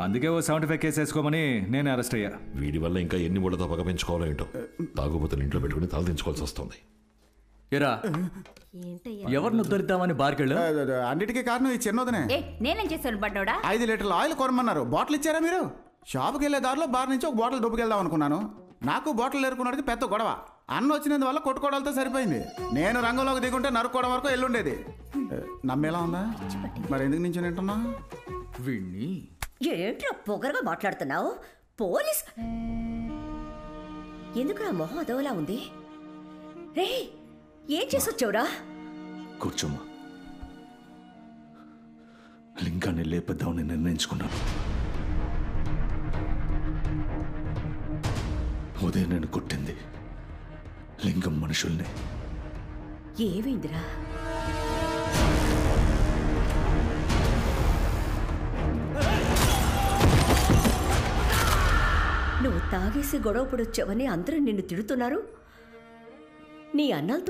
అందుకే ఓ 75 కేసు వేసుకోమని నేను అరెస్ట్ అయ్యా. వీడి వల్ల ఇంకా ఎన్ని మూడతో పగ పెంచుకోవాలో ఏంటో. తాగుబోతులు ఇంట్లో పెట్టుకుని తలదించుకోవాల్సి వస్తుంది. ఎరా ఎవరిని ఉద్ధరిద్దామని బార్కెళ్ళు? అన్నిటికీ కారణం ఈ చిన్నదనే. నేనేం చేశాను బడ్డోడా? 5 లీటర్ల ఆయిల్ కొనమన్నారు. బాటిల్ ఇచ్చారా మీరు? షాప్కి వెళ్ళే దారిలో బార్ నుంచి ఒక బాటిల్ దొబ్బుకెళ్దాం అనుకున్నాను. నాకు బాటిల్ ఏరుకున్నది పెద్ద గొడవ. అన్న వచ్చినందువల్ల కొట్టుకోవడాలతో సరిపోయింది. నేను రంగంలోకి దిగుంటే నరుక్కోవడం వరకు ఎల్లుండేది. నమ్మేలా ఉందా? మరి ఎందుకు నుంచి వింటున్నా? వీణ్ణి ఏంట్రా పొగరగా మాట్లాడుతున్నావు? పోలీస్ ఎందుకు ఆ మొహం అదోలా ఉంది? రే ఏం చేసొచ్చావురా? కూర్చోమ్మా. లింగాన్ని లేపేద్దామని నిర్ణయించుకున్నాను. ఉదయం నేను కొట్టింది లింగం మనుషుల్ని. ఏమైందిరా? నువ్వు తాగేసి గొడవ పడొచ్చావని అందరూ నిన్ను తిడుతున్నారు. నీ అన్నలతో